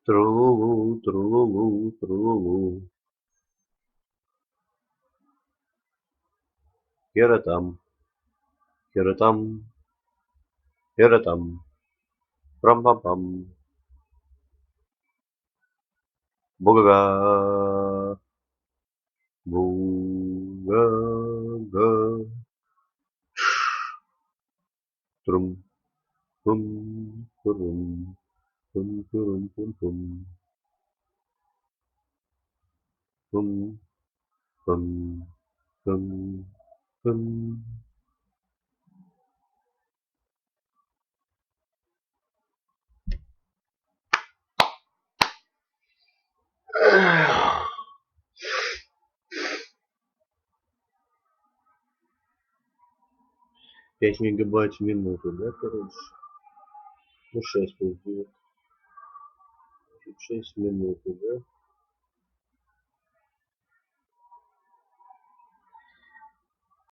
Тру-лу-лу, тру-лу-лу, тру-лу-лу. Хера там, хера там, прам-пам-пам. Буга-га, буга-га. Трум, пум, турум, пум, турум, пум, пум. Пум, пум, пум, пум. Пять мегабайт в минуту, да, короче? Ну, 6 пусть будет. 6 минут, да?